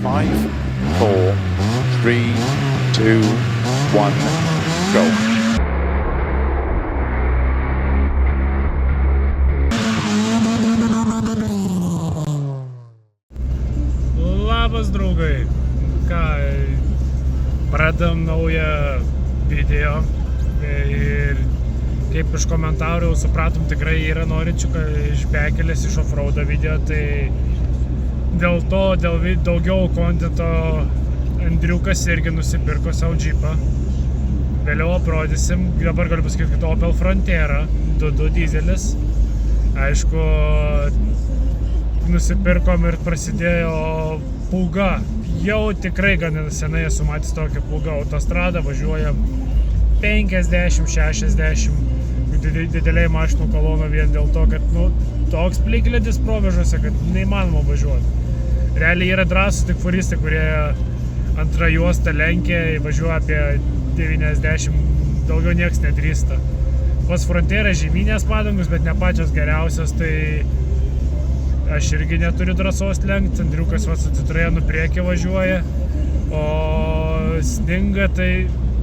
5, 4, 3, 2, 1, go. Labas draugai, ką, pradedam naują video ir kaip iš komentarų supratom, tikrai yra norinčių iš Bekelės iš offroado video, tai dėl to, dėl daugiau kontento Andriukas irgi nusipirko savo džipą. Vėliau aprodysim, dabar galiu pasakyti, kad Opel Frontera 2.2 dizelis. Aišku, nusipirkom ir prasidėjo pūga. Jau tikrai gan senai esu matęs tokią pūgą. Autostrada važiuoja 50-60 dideliai mašinų kolonų vien dėl to, kad toks plikledis provėžuose, kad neįmanoma važiuoti. Realiai yra drąsūs tik furistai, kurie antrą juostą lenkia, važiuoja apie 90, daugiau nieks nedrįsta. Pas Frontera žemynės padangos, bet ne pačios geriausios, tai aš irgi neturiu drąsos lenkti. Andriukas su Citroenu priekį važiuoja, o sninga, tai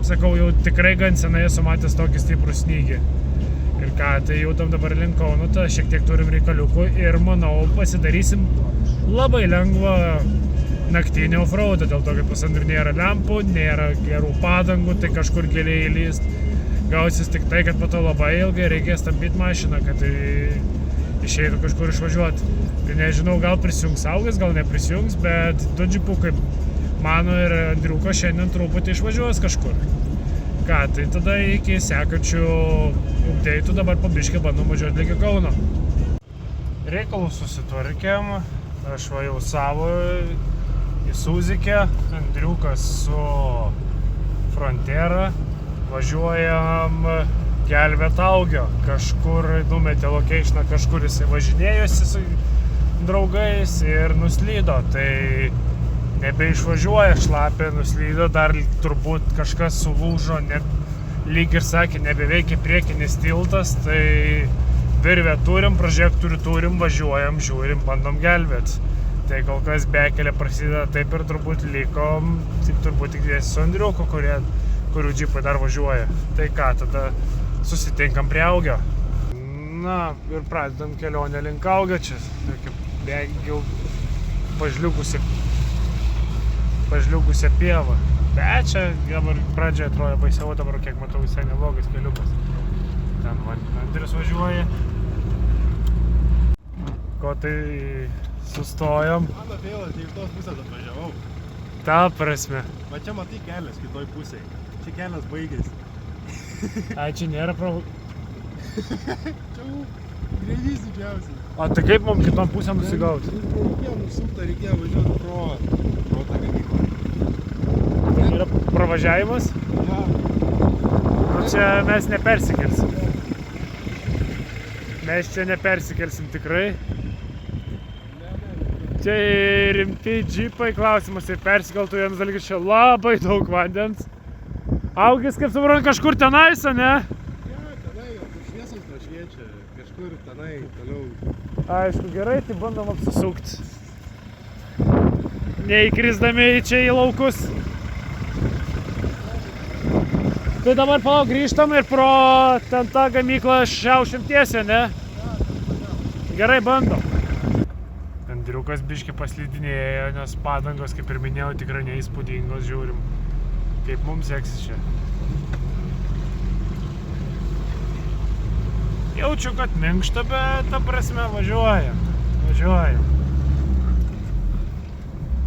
sakau, jau tikrai gan senai esu matęs tokį stiprų snygį. Ir ką, tai judam dabar link Kauno, šiek tiek turim reikaliukų ir manau pasidarysim labai lengvą naktinį offroadą, dėl to, kad pas Andrių nėra lempų, nėra gerų padangų, tai kažkur giliai įlyst. Gausis tik tai, kad po to labai ilgai reikės stabdyti mašiną, kad išeitų kažkur išvažiuoti. Tai nežinau, gal prisijungs Saugas, gal neprisijungs, bet du džipukai mano ir Andriuko šiandien truputį išvažiuos kažkur. Ką, tai tada iki sekančių updeitų dabar po biškį bandom važiuoti ligi Kauno. Reikalus susitvarkėm, aš vajau savo į Suzikę, Andriukas su Frontera, važiuojam gelbėt Augio. Kažkur numetė locationą, kažkur jisai važinėjosi su draugais ir nuslydo, tai nebeišvažiuoja, šlapė, nuslydo, dar turbūt kažkas sulūžo, lyg ir sakė, nebeveikia priekinis tiltas, tai virvę turim, prožektorių turim, važiuojam, žiūrim, bandom gelbėt. Tai kol kas Bekelė prasideda taip ir turbūt likom, tik turbūt tik dviesi su Andriuku, kurių džipai dar važiuoja. Tai ką, tada susitinkam prie Augio. Na, ir pradedam kelionę link Augio, čia jau pažliugusią pievą. Bet čia dabar pradžioje atrodo baisiau, dabar kiek matau visai neblogas keliukas. Ten Andrius važiuoja. Ko tai sustojom? Mano feilas, iš tos pusės atvažiavau. Ta prasme. Va čia matai kelias kitoj pusėje. Čia kelias baigėsi. Ai, čia nėra Čia greivys didžiausiai. O tai kaip mums kitom pusėm nusigauti? Reikėjo nusukti, reikėjo važiuoti pro tą gamyklą. Tai yra pravažiavimas? Ja. Čia mes nepersikelsim. Mes čia nepersikelsim tikrai. Čia rimti džipai, klausimas, ir persikeltų vienas dalykas, čia labai daug vandens. Augis, kaip suprantu, kažkur tenais, ne? Ja, tenai, šviesos prašviečia, kažkur tenai, toliau. Aišku, gerai, tai bandom apsisukti. Neįkrisdami čia į laukus. Tai dabar palauk, grįžtam ir pro ten tą gamyklą šiaušiam tiesią, ne? Gerai, bandom. Andriukas biškį paslidinėjo, nes padangos, kaip ir minėjau, tikrai neįspūdingos, žiūrim, kaip mums seksis čia. Jaučiu, kad minkšta, bet ta prasme važiuojam.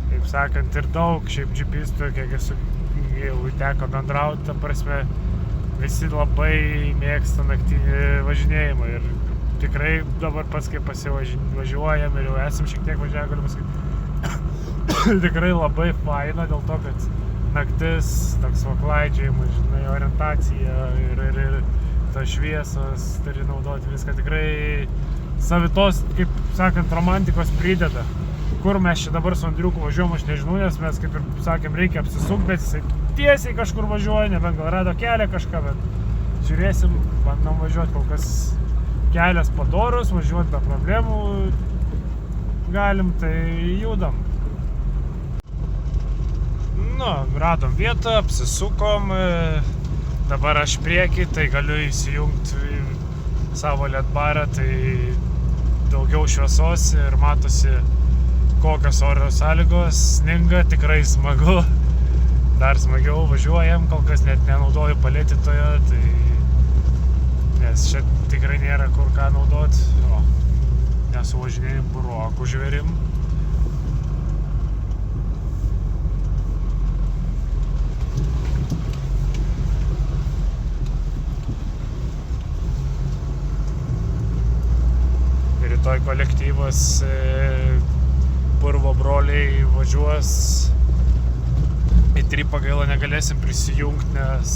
Kaip sakant, ir daug šiaip džipistų, kiek esu jau teko bendrauti, ta prasme, visi labai mėgsta naktinį važinėjimą ir tikrai dabar pats kaip pasivažiuojam ir jau esam šiek tiek važiavę, galiu pasakyti, tikrai labai faina dėl to, kad naktis, toks vaklaidžiajimas, žinai, orientacija ir tos šviesos, turi naudoti viską, tikrai savitos, kaip sakant, romantikos prideda. Kur mes čia dabar su Andriuku važiuojam, aš nežinau, nes mes, kaip ir sakėm, reikia apsisukti, bet jisai tiesiai kažkur važiuoja, nebent gal rado kelią kažką, bet žiūrėsim, bandom važiuoti, kol kas kelias padorus, važiuoti be problemų galim, tai judam. radom vietą, apsisukom, dabar aš priekį, tai galiu įsijungti savo LED barą, tai daugiau šviesos ir matosi kokios oro sąlygos, sninga, tikrai smagu, dar smagiau važiuojam, kol kas net nenaudoju palėtytojo, tai nes čia tikrai nėra kur ką naudot, nesuvažinėjim burokų žvėrim. Rytoj kolektyvas Purvo broliai važiuos į Trypą, gaila negalėsim prisijungti, nes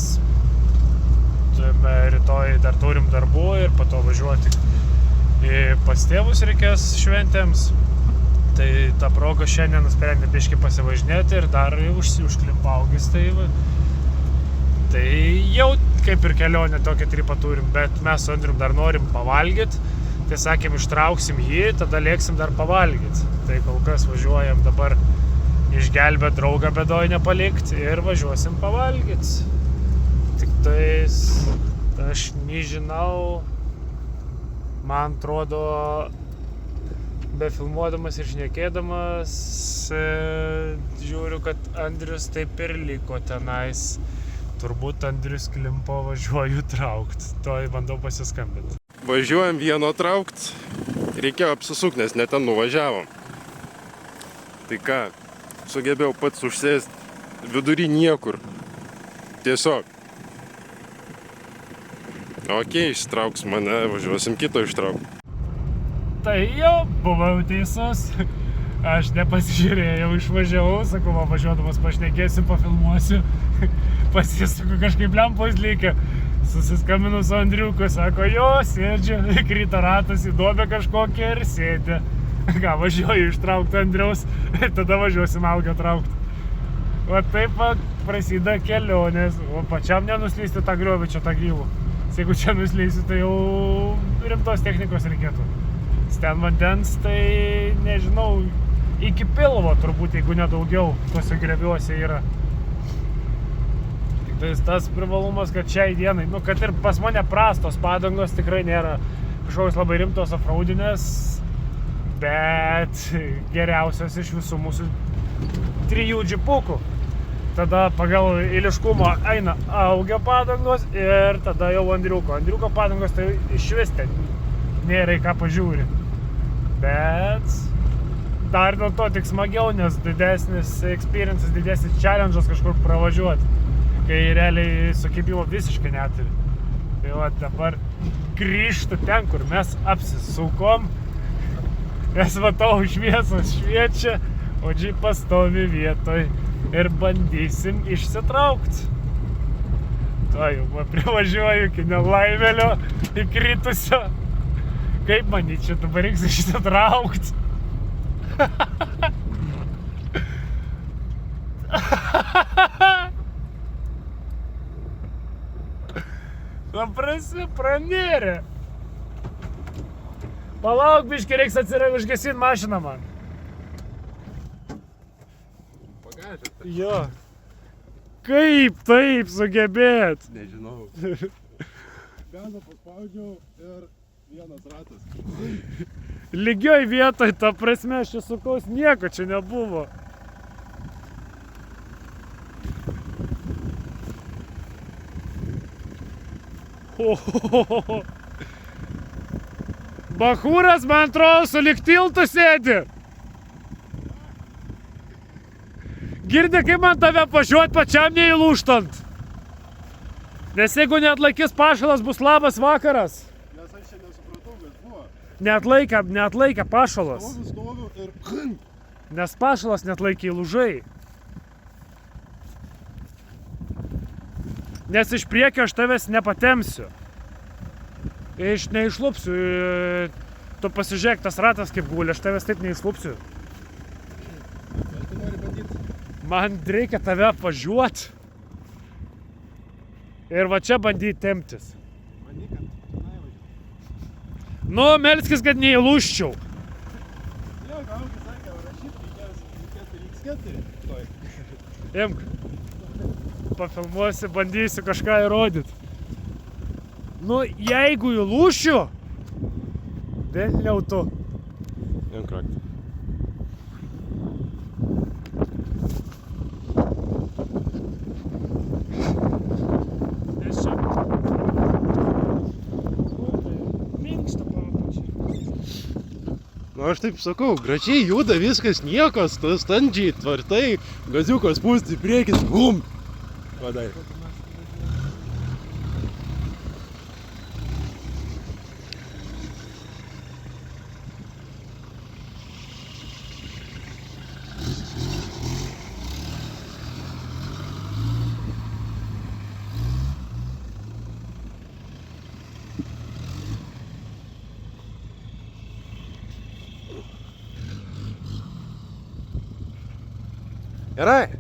rytoj dar turim darbų ir po to važiuoti pas tėvus reikės šventėms. Tai tą progą šiandien nusprendė biškį pasivažinėti ir dar užklimpa Augustai. Tai jau kaip ir kelionę tokią Trypą turim, bet mes su Andrium dar norim pavalgyti. Tai sakėm, ištrauksim jį, tada lėksim dar pavalgyti. Tai kol kas važiuojam dabar išgelbėt draugą bėdoj nepalikt ir važiuosim pavalgyti. Tik tais aš nežinau, man atrodo, befilmuodamas ir šnekėdamas, žiūriu, kad Andrius taip ir liko tenais. Turbūt Andrius klimpo, važiuoju traukt. Toj bandau pasiskambinti. Važiuojam vieno traukt, reikėjo apsisukti, nes net ten nuvažiavom. Tai ką, sugebėjau pats užsėsti vidury niekur. Tiesiog. Okei, ištrauks mane, važiuosim kito ištraukti. Tai jau buvau teisus. Aš nepasižiūrėjau, išvažiavau, sakau, važiuodamas pašnekėsiu, pafilmuosiu. Pasisuku kažkaip lempos lygia. Susiskambinu su Andriuku, sako, jo, sėdžiu, krita ratas į duobę kažkokią ir sėdė. Ką, važiuoju ištraukti Andriaus ir tada važiuosim Algą traukti. O taip prasideda kelionės, o pačiam nenuslysti tą griovį čia tą gilų. Jeigu čia nuslysiu, tai jau rimtos technikos reikėtų. Ten vandens, tai nežinau, iki pilvo turbūt, jeigu nedaugiau, tose greviuose yra. Tai tas privalumas, kad šiai dienai, kad ir pas mane prastos padangos tikrai nėra kažkokios labai rimtos offroadinės, bet geriausios iš visų mūsų 3 džipukų. Tada pagal eiliškumą eina Augio padangos ir tada jau Andriuko. Andriuko padangos tai išvis ten nėra į ką pažiūri. Bet dar dėl to tik smagiau, nes didesnis experiences, didesnis challenge'as kažkur pravažiuoti. Kai realiai sukibimo visiškai neturi. Tai va dabar grįžtu ten, kur mes apsisukom. Nes matau, šviesos šviečia, o džipas stovi vietoj. Ir bandysim išsitraukti. To jau privažiuoju iki nelaimelio įkritusio. Kaip manyčiau, dabar reiks išsitraukti. Pranėrė. Palauk, biškį, reiks užgesinti mašiną man. Pagažė. Jo. Kaip taip sugebėt? Nežinau. Gazą paspaudžiau ir vienas ratas. Lygioj vietoj, ta prasme, aš čia sukaus, nieko čia nebuvo. Bachūras, man atrodo, sulig tiltu sėdi. Girdi, kaip man tave pažiūrėt pačiam neįlūžtant. Nes jeigu neatlaikys pašalas, bus labas vakaras. Nes aš čia nesupratau, kas buvo. Neatlaikė pašalas. Stoviu ir... Nes pašalas neatlaikė įlūžai. Nes iš priekio aš tavęs nepatemsiu. Neišlupsiu. Tu pasižiūrėk, tas ratas kaip guli, aš tavęs taip neišlupsiu. Gal tu nori bandyti? Man reikia tave apvažiuoti. Ir va čia bandyti temptis. Bandyk, kad tenai važiuoju. Nu, melskis, kad neįlūžčiau. Jo, Augis sakė, rašyti reikės X4. tuoj. Imk. Pafilmuosiu, bandysiu kažką įrodyti. Nu, jeigu įlūšiu, vėliau tu. Imk raktą. Nes čia... Minkšta papačia. Nu aš taip sakau, gražiai juda viskas, niekas, standžiai, tvartai, gaziukas pūsti į priekį, bum! Vadai. Gerai.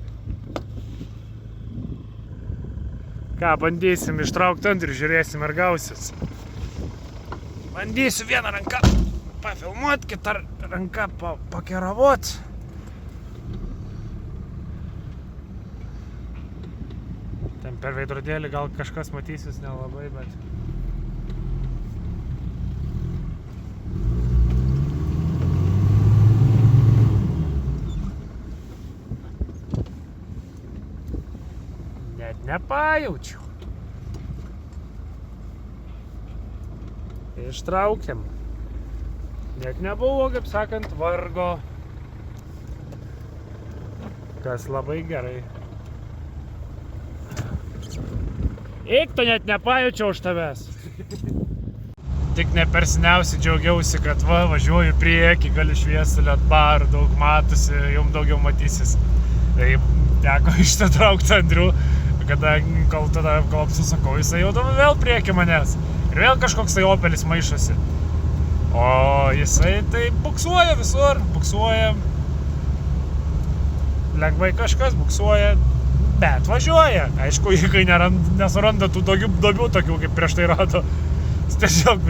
Ką, bandysim ištraukti andrių, žiūrėsim ar gausis. Bandysiu vieną ranką pafilmuot, kitą ranką pakeravot. Ten per veidrodėlį gal kažkas matysis nelabai, bet... Nepajaučiu. Ištraukiam. Net nebuvo, kaip sakant, vargo. Kas labai gerai. Eik, tu net nepajaučiau už tavęs. Tik nepersiniausiai džiaugiausi, kad važiuoju priekį, galiu šviesulėt bar, daug matosi, jums daugiau matysis. Tai teko išsitraukti Andrių. Kada kol apsisakau, jisai jau vėl prieki manęs. Ir vėl kažkoks tai Opelis maišosi. O jisai tai buksuoja visur, buksuoja. Lengvai kažkas buksuoja, bet važiuoja. Aišku, kai nesuranda tų duobių tokių, kaip prieš tai rado. Jis tiesiog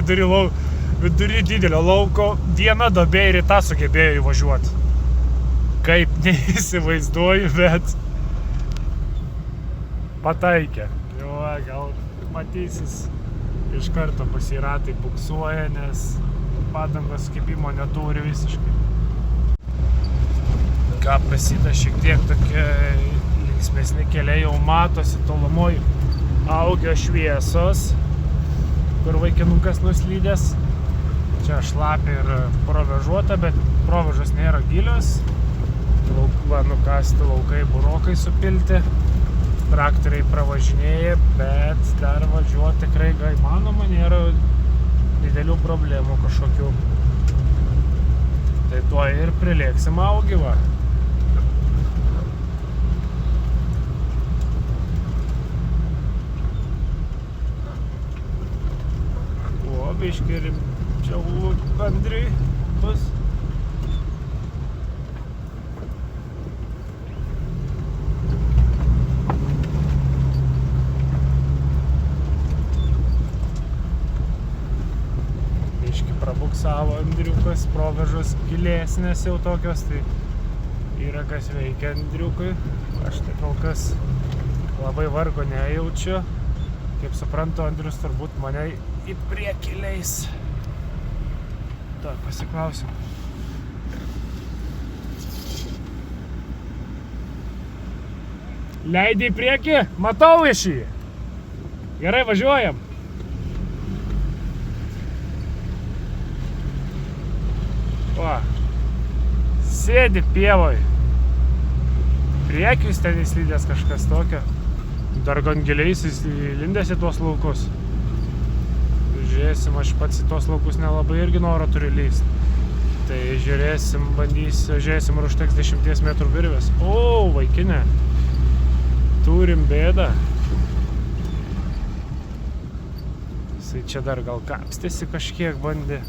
vidury didelio lauko viena duobė ir į tą sugebėjo įvažiuoti. Kaip neįsivaizduoju, bet... Pataikė. Jo, gal matysis, iš karto pasiratai buksuoja, nes padangos kibimo neturi visiškai. Ką prasideda šiek tiek tokie linksmesni keliai, jau matosi tolumoj augio šviesos, kur vaikinukas nuslydęs. Čia šlapia ir provėžuota, bet provėžos nėra gilios. Nukasti laukai, burokai supilti. Traktoriai pravažinėja, bet dar važiuoti tikrai įmanoma, nėra didelių problemų kažkokių. Tai tuo ir prilėksim augį, va. O, biškį rimčiau Andriui bus. Prabuksavo Andriukas, provėžos gilesnės jau tokios, tai yra kas veikia Andriukui. Aš tai kol kas labai vargo nejaučiu. Kaip suprantu, Andrius turbūt mane į priekį leis. Tak, pasiklausim. Leidai į priekį? Matau iš jį. Gerai, važiuojam. Va, sėdi pievoj. Priekius ten įslydęs kažkas tokio. Dar gan giliai įlindęs į tuos laukus. Žiūrėsim, aš pats į tuos laukus nelabai irgi noro turiu lyst. Tai žiūrėsim, žiūrėsim, ar užteks 10 metrų virvės. O, vaikinė. Turim bėdą. Jisai čia dar gal kapstėsi kažkiek bandė.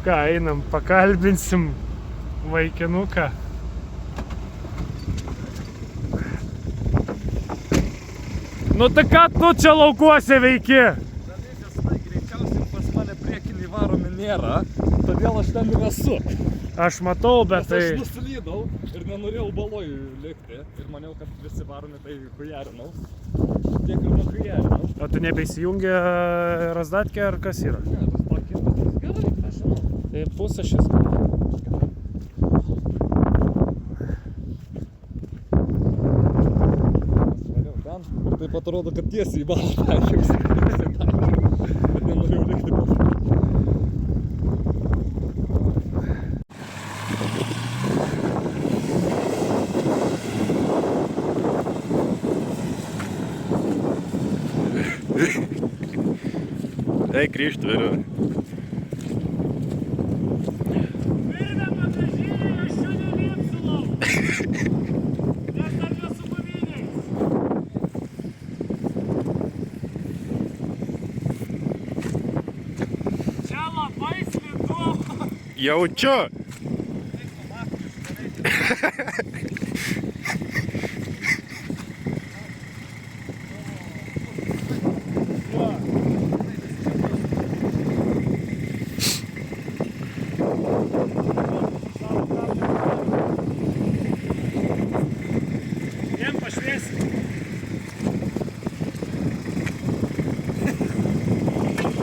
Ką, einam, pakalbinsim vaikinuką. Nu tai ką tu čia laukuose veiki? Dalykas, tai greičiausiai pas mane priekinį varomi nėra, kodėl aš ten ir esu. Aš matau, bet Nes aš tai... nuslydau ir nenorėjau baloj likti. Ir maniau, kad visi varomi, tai hujarinau. Tiek ir nuhujarinau. O tu nebeįsijungi razdatkę ar kas yra? Ne, tas paketas gerai, nežinau. Tai pusašis. Svariau ten. Ir taip atrodo, kad tiesiai į balą tačiausi. Bet nenorėjau likti baloj. Eik grįžt, vėliau. Virve bagažinėje, aš čia neliepsiu lauk. Nes dar nesu buviniais. Čia labai slidu. Jaučiu! Vien pašviesi.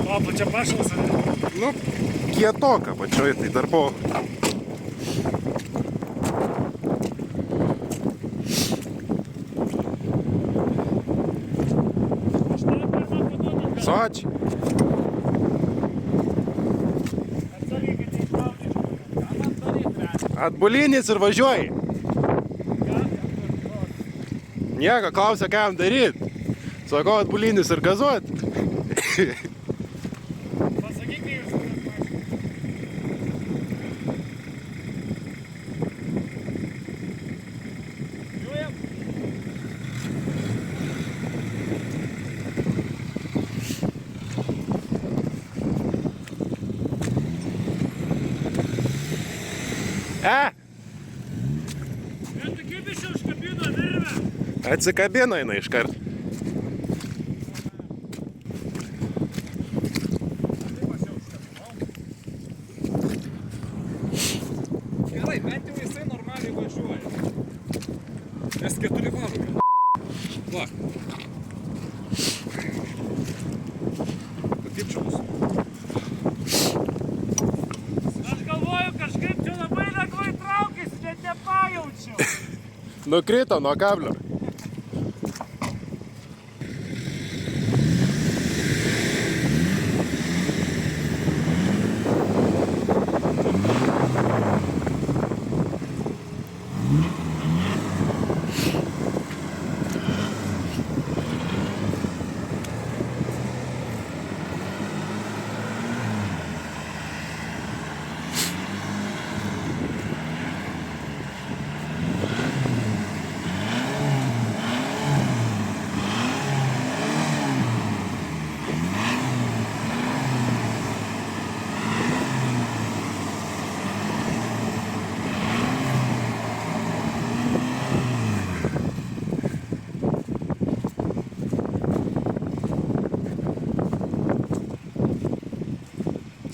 O, čia pašalas, ar ne? Nu, kietoka pačioj, tai dar po... Aš noriu pirmą paduoti. Sočiai. Atsargiai, kad neįtraukti. Ką man daryti, reikia? Atbulinis ir važiuoji. Nieko, klausia, ką jam daryt. Sakau, atbulinis ir gazuot. Pasakyk, kai jūs turėt mašiną. Žiūrėjom. Bet tu kaip iš užkabino virvę? Atsikabino jinai iškart. Gerai, bent jau jisai normaliai važiuoja. Nes 4 varomi. Va. Bet kaip čia bus? Aš galvoju, kažkaip čia labai lengvai traukiasi, net nepajaučiu. Nukrito nuo kablio.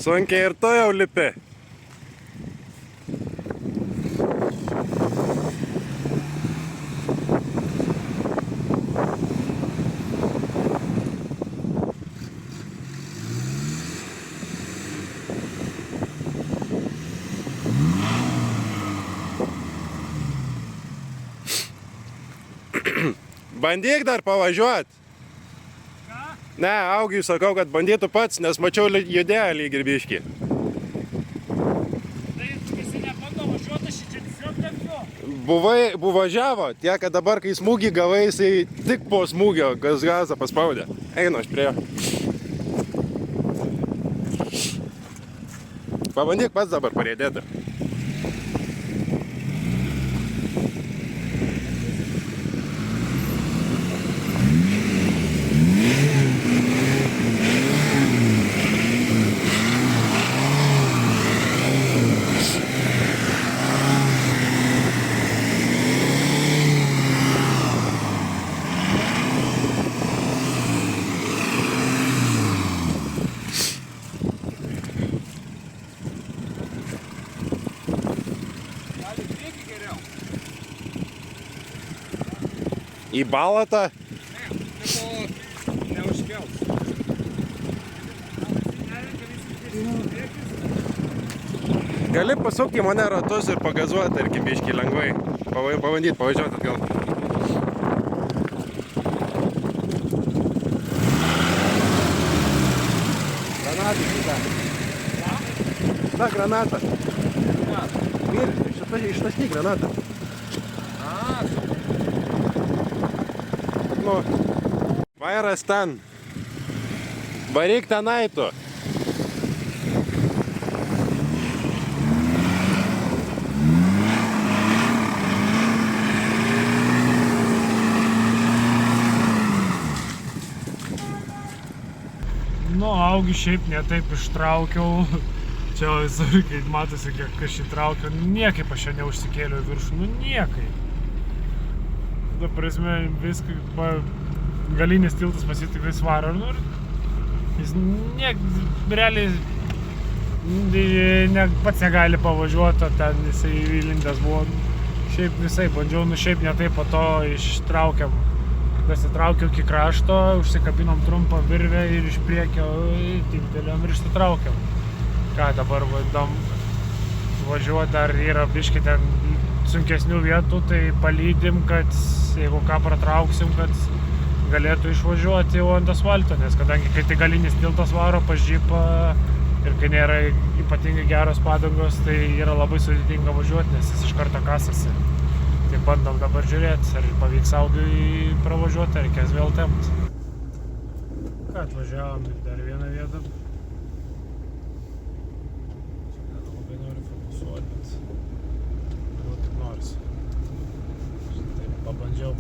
Sunkiai ir tu jau lipi. Bandyk dar pavažiuot. Ką? Ne, Augiui sakau, kad bandytų pats, nes mačiau judėjo lyg ir biškį. Tai visi nebando važiuoti, aš čia tiesiog tempiu. Buvo važiavo, tiek, kad dabar, kai smūgį gavai, jisai tik po smūgio gazą paspaudė. Einu aš prie jo. Pabandyk pats dabar parėdėti. Į balatą? Neužkels. Gali pasukti į mane ratus ir pagazuoti, tarkim, biškį lengvai. Pabandyti pavažiuoti atgal. Granatą šitą. Ta granata. Ir ištasny granatą. Nu, vairas ten. Varyk tenai tu. Nu, augį šiaip netaip ištraukiau. Čia visur, kai matosi, kiek aš įtraukiau, niekaip aš čia neužsikėliau į viršų, nu niekaip. Ta prasme, viską, galinis tiltas pasitikrai svaro, nu ir jis realiai pats negali pavažiuoti, ten jisai įlindęs buvo. Šiaip visai bandžiau, nu šiaip netaip po to ištraukiam. Pasitraukiau iki krašto, užsikabinom trumpą virvę ir iš priekio timptelėm ir išsitraukiam. Ką dabar bandom važiuoti, dar yra biški ten sunkesnių vietų, tai palydim, kad jeigu ką pratrauksim, kad galėtų išvažiuoti jau ant asfalto, nes kadangi kai tai galinis tiltas varo pas džipą ir kai nėra ypatingai geros padangos, tai yra labai sudėtinga važiuoti, nes jis iš karto kasasi. Tai bandom dabar žiūrėti, ar pavyks Augiui pravažiuoti, ar reikės vėl tempti. Ką, atvažiavom į dar vieną vietą. Labai noriu fokusuoti, bet manau tik norisi. Taip, pabandžiau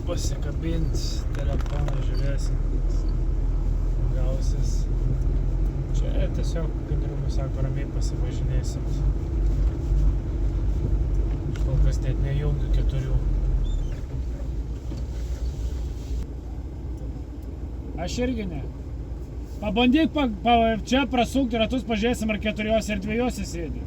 pasikabinti telefoną, žiūrėsim, gausis. Čia tiesiog, kaip Rimas sako, ramiai pasivažinėsim. Kol kas net nejungiu 4. Aš irgi ne. Pabandyk čia prasukti ratus, pažiūrėsim, ar 4 ir 2 sėdi.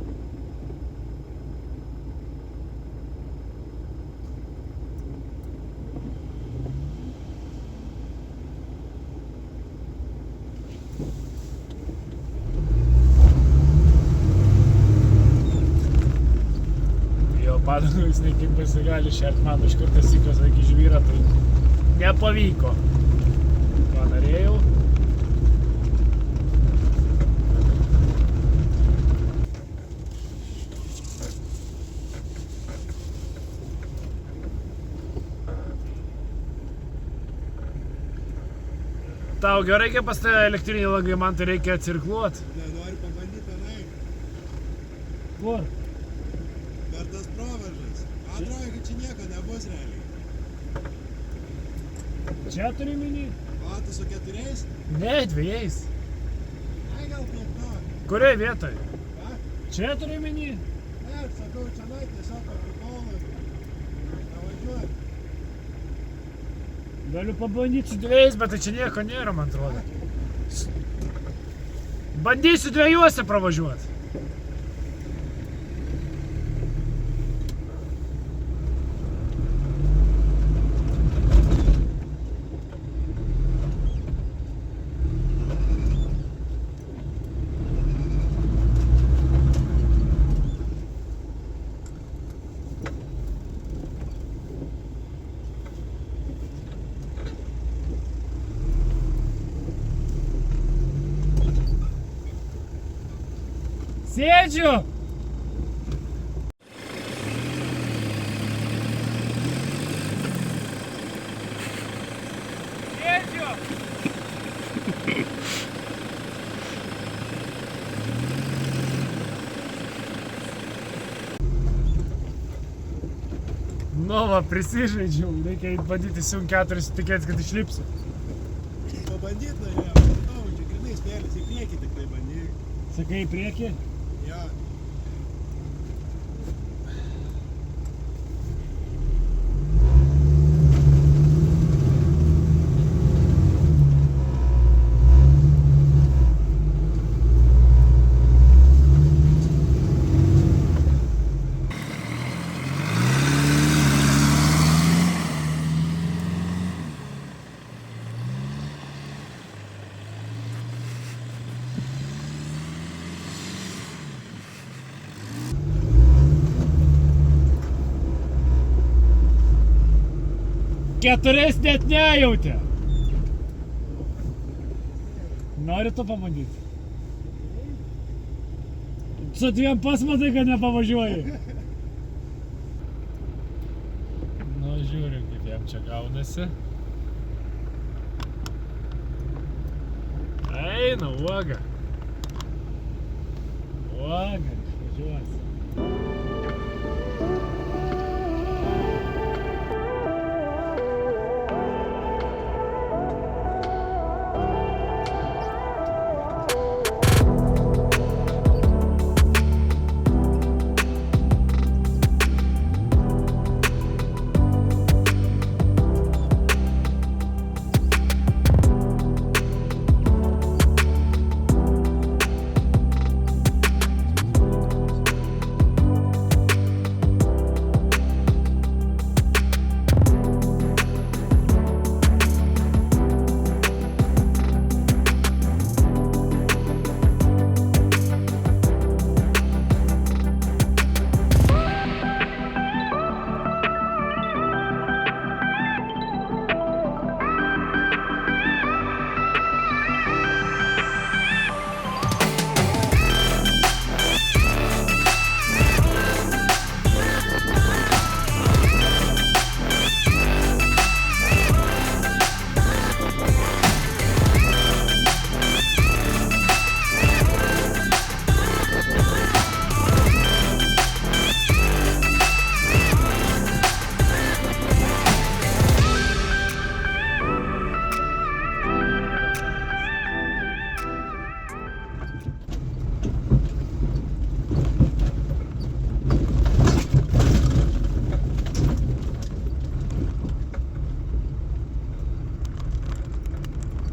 Padangų jis kaip pasigali šert man iš karto sikos iki žvyrą, tai nepavyko. Ką norėjau. Tau gerai, kaip pas tai elektriniai langai, man tai reikia atsirkluoti. Noriu pabandyti tenai. Kur? Per tas proveržas. Atrodo, kad čia nieko nebus realiai. Čia turi minį? O, tu su 4? Ne, 2. Ai, gal kaip to. Kurioj vietoj? Ką? Čia turi minį? Ne, sakau, čia tiesiog paprikolui. Navažiuoju. Galiu pabandyti su 2, bet tai čia nieko nėra, man atrodo. Bandysiu 2 pravažiuoti. Sėdžiu! Sėdžiu! Nu va, prisižaidžiau, reikia bandyti įsijungt 4, tikėtis, kad išlipsiu. Pabandyt norėjau, žinau, čia grinai spėlis, į priekį tik tai bandyk. Sakai į priekį? Jo. 4 net nejautė. Nori tu pabandyti? Su 2 pasmatai, kad nepavažiuoji. Nu, žiūrim, kaip jam čia gaunasi. Eina, uoga. Uoga, išvažiuosi.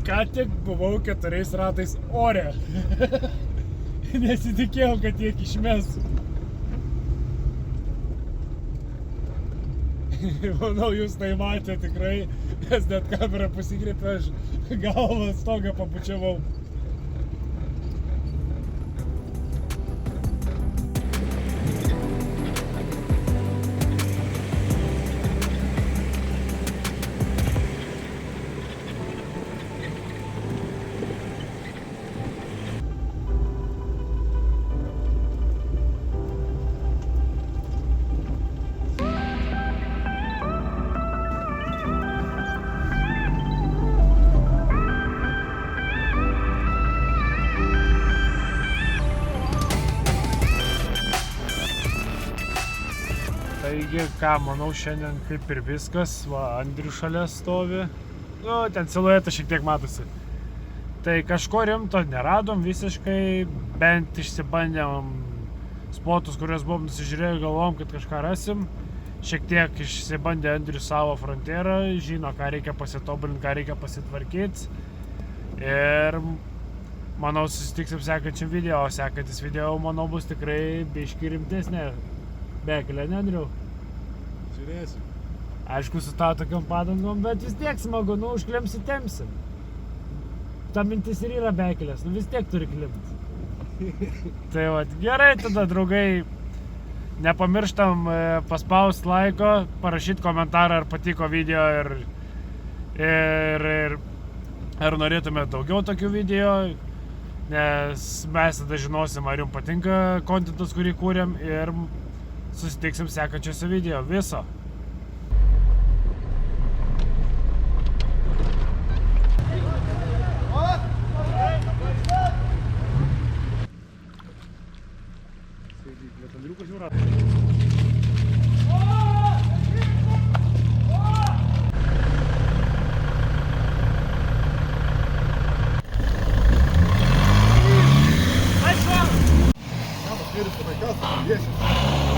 Ką tik buvau 4 ratais ore. Nesitikėjau, kad tiek išmesiu. Manau, jūs tai matė tikrai, nes net kamera pasikreipė, aš galvą stogą papučiavau. Taigi, ką, manau, šiandien kaip ir viskas, va, Andrius šalia stovi, nu, ten siluetas šiek tiek matosi. Tai kažko rimto neradom visiškai, bent išsibandėm spotus, kuriuos buvom nusižiūrėję, galvom, kad kažką rasim. Šiek tiek išsibandė Andrius savo frontierą, žino, ką reikia pasitobulinti, ką reikia pasitvarkyti. Ir, manau, susitiksim sekančiam video, o sekantis video, manau, bus tikrai biški rimtesnė. Bekelė, ne, Andriau? Žiūrėsiu. Aišku, su tau tokiom padangom, bet vis tiek smagu, nu, užklimsi tempsi. Ta mintis ir yra bekelės, nu, vis tiek turi klimti. Tai va, gerai tada, draugai, nepamirštam paspausti laiko, parašyti komentarą, ar patiko video ir ar norėtume daugiau tokių video, nes mes tada žinosim, ar jums patinka kontentas, kurį kūrėm, ir susitiksim sekančiose video. Viso. Vieši.